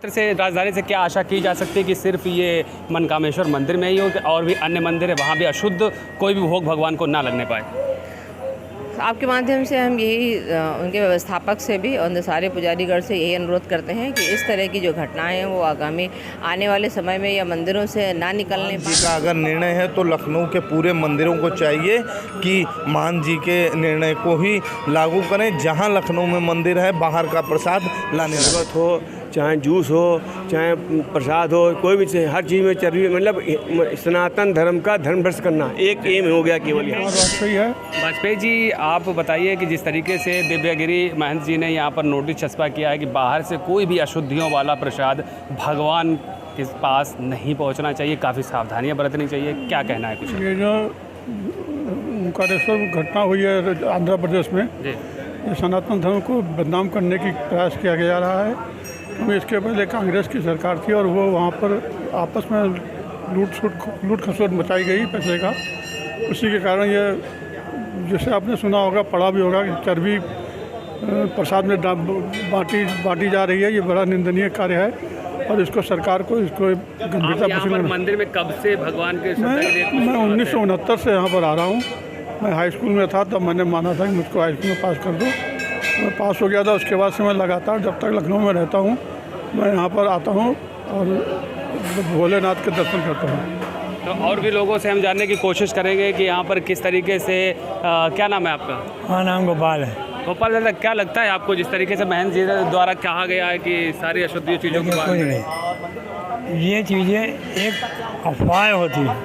से राजधानी से क्या आशा की जा सकती है कि सिर्फ ये मनकामेश्वर मंदिर में ही हो और भी अन्य मंदिर है वहाँ भी अशुद्ध कोई भी भोग भगवान को ना लगने पाए? आपके माध्यम से हम यही उनके व्यवस्थापक से भी और सारे पुजारीगण से यही अनुरोध करते हैं कि इस तरह की जो घटनाएं हैं वो आगामी आने वाले समय में या मंदिरों से ना निकलने जी का अगर निर्णय है तो लखनऊ के पूरे मंदिरों को चाहिए कि मान जी के निर्णय को ही लागू करें। जहां लखनऊ में मंदिर है बाहर का प्रसाद लाने शरबत हो, चाहे जूस हो, चाहे प्रसाद हो, कोई भी चीज़, हर चीज़ में चर्बी, मतलब सनातन धर्म का धर्म भ्रष्ट करना एक एम हो गया केवल यहाँ। वाजपेयी जी, आप बताइए कि जिस तरीके से दिव्यगिरी महंत जी ने यहाँ पर नोटिस छपा किया है कि बाहर से कोई भी अशुद्धियों वाला प्रसाद भगवान के पास नहीं पहुँचना चाहिए, काफ़ी सावधानियाँ बरतनी चाहिए, क्या कहना है कुछ? ये जो ओंकारेश्वर घटना हुई है आंध्र प्रदेश में, ये सनातन धर्म को बदनाम करने की प्रयास किया जा रहा है। क्योंकि इसके पहले कांग्रेस की सरकार थी और वो वहाँ पर आपस में लूट खसोट मचाई गई पैसे का। उसी के कारण ये, जैसे आपने सुना होगा, पढ़ा भी होगा कि चर्बी प्रसाद में बांटी जा रही है। ये बड़ा निंदनीय कार्य है और इसको सरकार को इसको गंभीरता से लेना। मंदिर में कब से भगवान के मैं 1969 से यहाँ पर आ रहा हूँ। मैं हाई स्कूल में था तब मैंने माना था कि मुझको हाई स्कूल में पास कर दो। मैं पास हो गया था। उसके बाद से मैं लगातार जब तक लखनऊ में रहता हूँ मैं यहाँ पर आता हूँ और भोलेनाथ के दर्शन करता हूँ। तो और भी लोगों से हम जानने की कोशिश करेंगे कि यहाँ पर किस तरीके से क्या नाम है आपका? हाँ, नाम गोपाल है। गोपाल दादा, क्या लगता है आपको जिस तरीके से महंत जी द्वारा कहा गया है कि सारी अशुद्ध चीज़ों के बारे में? ये चीज़ें एक अफवाह होती है।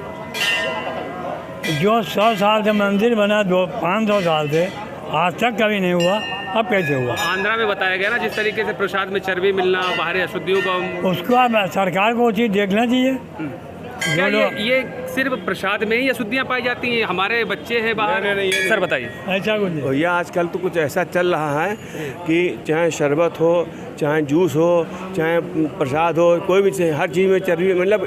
जो 100 साल से मंदिर बना, 500 साल से आज तक कभी नहीं हुआ, अब कैसे हुआ? आंध्रा में बताया गया ना जिस तरीके से प्रसाद में चर्बी मिलना, बाहरी अशुद्धियों का, उसको अब सरकार को वो चीज़ देखना चाहिए। क्या ये सिर्फ प्रसाद में ही अशुद्धियाँ पाई जाती हैं? हमारे बच्चे हैं बाहर। नहीं, सर बताइए। ऐसा कुछ भैया आजकल तो कुछ ऐसा चल रहा है कि चाहे शरबत हो, चाहे जूस हो, चाहे प्रसाद हो, कोई भी चीज़, हर चीज़ में चर्बी, मतलब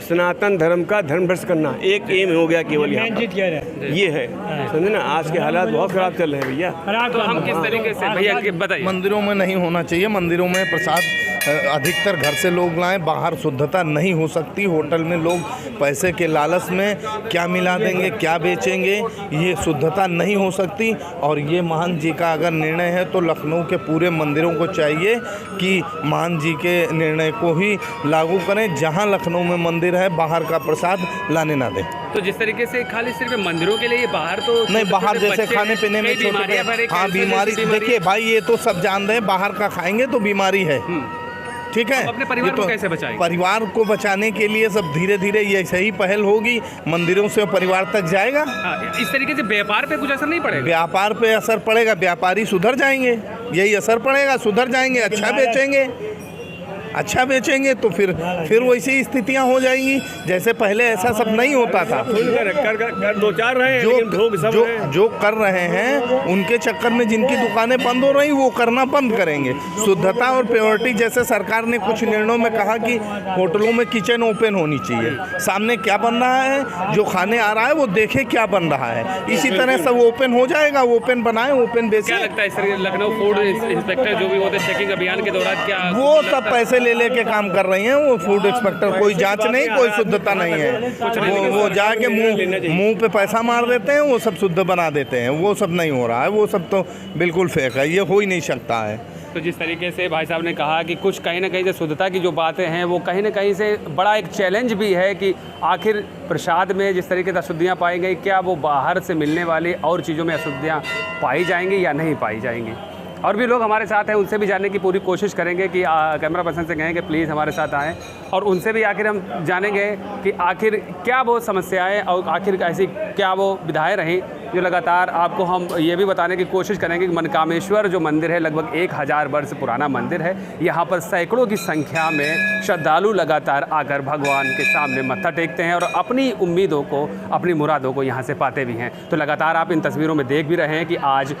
सनातन धर्म का धर्म भ्रष्ट करना एक एम हो गया केवल यहाँ। ये है, समझे ना। आज के हालात बहुत ख़राब चल रहे हैं भैया। तो हम किस तरीके से भैया बताइए? मंदिरों में नहीं होना चाहिए। मंदिरों में प्रसाद अधिकतर घर से लोग लाएं। बाहर शुद्धता नहीं हो सकती। होटल में लोग पैसे के लालच में क्या मिला देंगे, क्या बेचेंगे, ये शुद्धता नहीं हो सकती। और ये महंत जी का अगर निर्णय है तो लखनऊ के पूरे मंदिरों को चाहिए कि महंत जी के निर्णय को ही लागू करें। जहां लखनऊ में मंदिर है बाहर का प्रसाद लाने ना दें। तो जिस तरीके से खाली सिर्फ मंदिरों के लिए, बाहर तो नहीं, बाहर जैसे खाने पीने में हाँ बीमारी, देखिए भाई ये तो सब जान रहे हैं, बाहर का खाएंगे तो बीमारी है, ठीक है। अपने परिवार को कैसे बचाएंगे? परिवार को बचाने के लिए सब धीरे धीरे ये सही पहल होगी, मंदिरों से परिवार तक जाएगा। इस तरीके से व्यापार पे कुछ असर नहीं पड़ेगा? व्यापार पे असर पड़ेगा, व्यापारी सुधर जाएंगे, यही असर पड़ेगा, सुधर जाएंगे, अच्छा बेचेंगे तो फिर वैसी स्थितियां हो जाएंगी जैसे पहले ऐसा सब नहीं होता था। दो चार रहे जो कर रहे हैं उनके चक्कर में जिनकी दुकानें बंद हो रही वो करना बंद करेंगे। शुद्धता और प्योरिटी, जैसे सरकार ने कुछ निर्णयों में कहा कि होटलों में किचन ओपन होनी चाहिए, सामने क्या बन रहा है, जो खाने आ रहा है वो देखे क्या बन रहा है, इसी तरह सब ओपन हो जाएगा। ओपन बनाए, ओपन बेचे। क्या लगता है सर, लखनऊ फूड इंस्पेक्टर जो भी होते चेकिंग अभियान के दौरान क्या वो सब पैसे ले के काम कर रहे हैं? वो फूड इंस्पेक्टर कोई जांच नहीं, कोई शुद्धता नहीं है। वो जाके मुंह पे पैसा मार देते हैं, वो सब शुद्ध बना देते हैं। वो सब नहीं हो रहा है, वो सब तो बिल्कुल फेक है, ये हो ही नहीं सकता है। तो जिस तरीके से भाई साहब ने कहा कि कुछ कहीं ना कहीं से शुद्धता की जो बातें हैं वो कहीं ना कहीं से बड़ा एक चैलेंज भी है कि आखिर प्रसाद में जिस तरीके से अशुद्धियाँ पाई गई, क्या वो बाहर से मिलने वाली और चीज़ों में अशुद्धियाँ पाई जाएंगी या नहीं पाई जाएंगी? और भी लोग हमारे साथ हैं, उनसे भी जानने की पूरी कोशिश करेंगे कि कैमरा पर्सन से कहें कि प्लीज़ हमारे साथ आएँ और उनसे भी आखिर हम जानेंगे कि आखिर क्या वो समस्याएं और आखिर ऐसी क्या वो विधाएँ रहीं जो लगातार आपको हम ये भी बताने की कोशिश करेंगे कि मनकामेश्वर जो मंदिर है लगभग 1000 वर्ष पुराना मंदिर है। यहाँ पर सैकड़ों की संख्या में श्रद्धालु लगातार आकर भगवान के सामने मत्था टेकते हैं और अपनी उम्मीदों को, अपनी मुरादों को यहाँ से पाते भी हैं। तो लगातार आप इन तस्वीरों में देख भी रहे हैं कि आज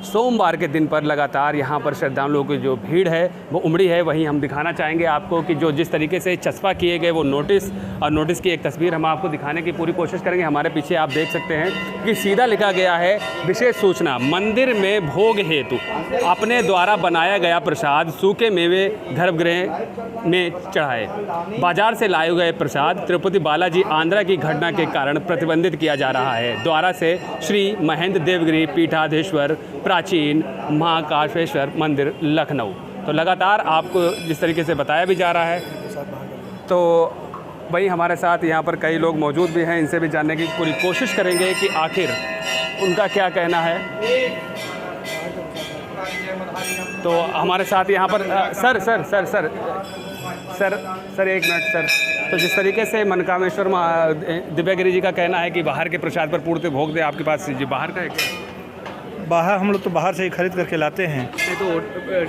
सोमवार के दिन पर लगातार यहाँ पर श्रद्धालुओं की जो भीड़ है वो उमड़ी है। वहीं हम दिखाना चाहेंगे आपको कि जो जिस तरीके से चस्पा किए गए वो नोटिस, और नोटिस की एक तस्वीर हम आपको दिखाने की पूरी कोशिश करेंगे। हमारे पीछे आप देख सकते हैं कि सीधा लिखा गया है, विशेष सूचना, मंदिर में भोग हेतु अपने द्वारा बनाया गया प्रसाद सूखे मेवे गर्भगृह में चढ़ाए। बाजार से लाए गए प्रसाद तिरुपति बालाजी आंध्रा की घटना के कारण प्रतिबंधित किया जा रहा है। द्वारा से श्री महेंद्र देवगिरी पीठाधीश्वर प्राचीन महाकाशेश्वर मंदिर लखनऊ। तो लगातार आपको जिस तरीके से बताया भी जा रहा है, तो वही हमारे साथ यहाँ पर कई लोग मौजूद भी हैं, इनसे भी जानने की पूरी कोशिश करेंगे कि आखिर उनका क्या कहना है। तो हमारे साथ यहाँ पर सर एक मिनट सर। तो जिस तरीके से मनकामेश्वर दिव्यागिरी जी का कहना है कि बाहर के प्रसाद पर पूर्ति भोग दे, आपके पास जी बाहर का है क्या? बाहर हम लोग तो बाहर से ही खरीद करके लाते हैं। तो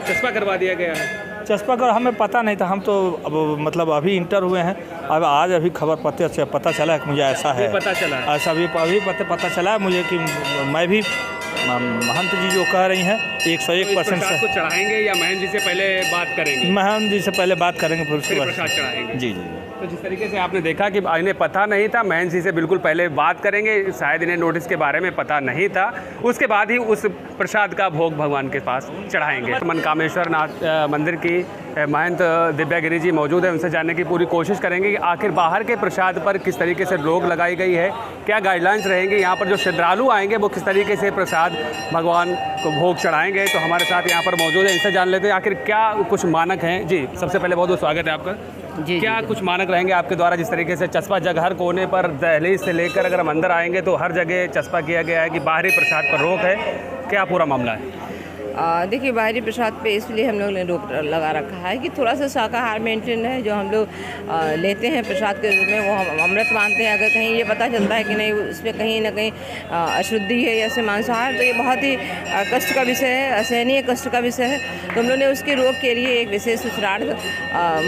चस्पा करवा दिया गया है। चस्पा कर हमें पता नहीं था, हम तो अब मतलब अभी इंटर हुए हैं, अब आज अभी खबर पता चला है कि मुझे ऐसा है, पता चला ऐसा अभी पता चला है मुझे कि मैं भी महंत जी जो कह रही हैं 101% से चढ़ाएंगे या महंत जी से पहले बात करेंगे? महंत जी से पहले बात करेंगे फिर उसके बाद प्रसाद चढ़ाएंगे। जी। तो जिस तरीके से आपने देखा कि इन्हें पता नहीं था, महंत जी से बिल्कुल पहले बात करेंगे, शायद इन्हें नोटिस के बारे में पता नहीं था, उसके बाद ही उस प्रसाद का भोग भगवान के पास चढ़ाएंगे। मनकामेश्वर नाथ मंदिर की महंत दिव्यागिरी जी मौजूद है, उनसे जानने की पूरी कोशिश करेंगे कि आखिर बाहर के प्रसाद पर किस तरीके से रोक लगाई गई है, क्या गाइडलाइंस रहेंगे, यहाँ पर जो श्रद्धालु आएंगे वो किस तरीके से प्रसाद भगवान को भोग चढ़ाएंगे। तो हमारे साथ यहाँ पर मौजूद है, इनसे जान लेते हैं आखिर क्या कुछ मानक हैं। जी, सबसे पहले बहुत बहुत स्वागत है आपका जी। क्या कुछ मानक रहेंगे आपके द्वारा, जिस तरीके से चस्पा जगह हर कोने पर दहलीज से लेकर अगर हम अंदर आएंगे तो हर जगह चस्पा किया गया है कि बाहरी प्रसाद पर रोक है, क्या पूरा मामला है? देखिए, बाहरी प्रसाद पे इसलिए हम लोग ने रोक लगा रखा है कि थोड़ा सा शाकाहार मेंटेन है। जो हम लोग लेते हैं प्रसाद के रूप में वो हम अमृत मानते हैं। अगर कहीं ये पता चलता है कि नहीं इसमें कहीं ना कहीं अशुद्धि है या मांसाहार, तो ये बहुत ही कष्ट का विषय है, असहनीय कष्ट का विषय है। तो हम लोग ने उसके रोक के लिए एक विशेष सूचनार्थ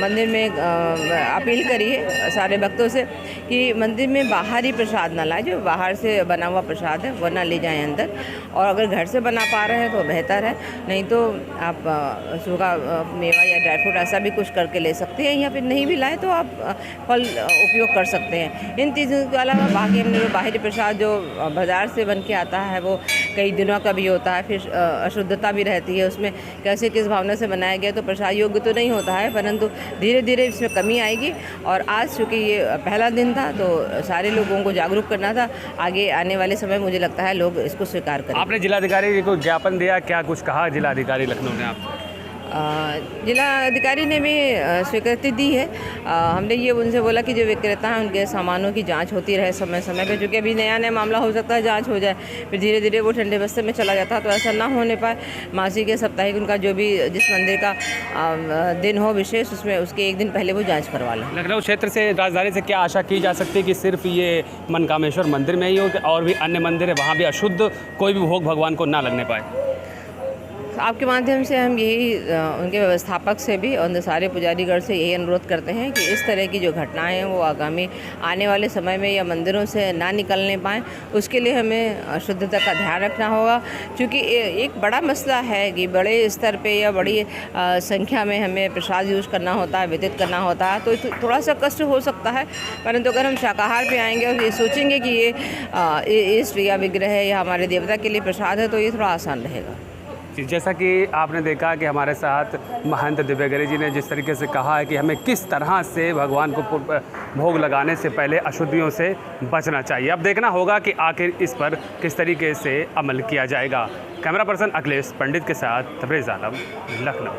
मंदिर में अपील करी है सारे भक्तों से कि मंदिर में बाहरी प्रसाद ना लाए, जो बाहर से बना हुआ प्रसाद है वो ना ले जाएँ अंदर, और अगर घर से बना पा रहे हैं तो बेहतर है, नहीं तो आप सूखा मेवा या ड्राई फ्रूट ऐसा भी कुछ करके ले सकते हैं, या फिर नहीं भी लाए तो आप फल उपयोग कर सकते हैं। इन चीज़ों के अलावा बाकी हमने जो बाहरी प्रसाद जो बाज़ार से बन के आता है वो कई दिनों का भी होता है, फिर अशुद्धता भी रहती है उसमें, कैसे किस भावना से बनाया गया तो प्रसाद योग्य तो नहीं होता है, परंतु धीरे धीरे इसमें कमी आएगी। और आज चूँकि ये पहला दिन था तो सारे लोगों को जागरूक करना था, आगे आने वाले समय मुझे लगता है लोग इसको स्वीकार करें। आपने जिलाधिकारी जी को ज्ञापन दिया, क्या कुछ कहा जिलाधिकारी लखनऊ ने आपसे? जिलाधिकारी ने भी स्वीकृति दी है। हमने ये उनसे बोला कि जो विक्रेता हैं उनके सामानों की जांच होती रहे समय समय पे, क्योंकि अभी नया नया मामला हो सकता है, जांच हो जाए फिर धीरे धीरे वो ठंडे बस्ते में चला जाता है, तो ऐसा ना होने पाए। मासिक या साप्ताहिक उनका जो भी जिस मंदिर का दिन हो विशेष, उसमें उसके एक दिन पहले वो जाँच करवा लें। लखनऊ क्षेत्र से, राजधानी से क्या आशा की जा सकती है कि सिर्फ ये मनकामेश्वर मंदिर में ही हो कि और भी अन्य मंदिर है वहाँ भी अशुद्ध कोई भी भोग भगवान को ना लगने पाए? आपके माध्यम से हम यही उनके व्यवस्थापक से भी और सारे पुजारीगढ़ से यही अनुरोध करते हैं कि इस तरह की जो घटनाएं हैं वो आगामी आने वाले समय में या मंदिरों से ना निकलने पाएँ। उसके लिए हमें शुद्धता का ध्यान रखना होगा, क्योंकि एक बड़ा मसला है कि बड़े स्तर पे या बड़ी संख्या में हमें प्रसाद यूज़ करना होता है, वितरित करना होता है, तो थोड़ा सा कष्ट हो सकता है। परंतु अगर हम शाकाहार पे आएंगे और ये सोचेंगे कि ये इष्ट या विग्रह या हमारे देवता के लिए प्रसाद है, तो ये थोड़ा आसान रहेगा। जैसा कि आपने देखा कि हमारे साथ महंत दिव्यागिरी जी ने जिस तरीके से कहा है कि हमें किस तरह से भगवान को भोग लगाने से पहले अशुद्धियों से बचना चाहिए। अब देखना होगा कि आखिर इस पर किस तरीके से अमल किया जाएगा। कैमरा पर्सन अखिलेश पंडित के साथ तबरेज़ आलम, लखनऊ।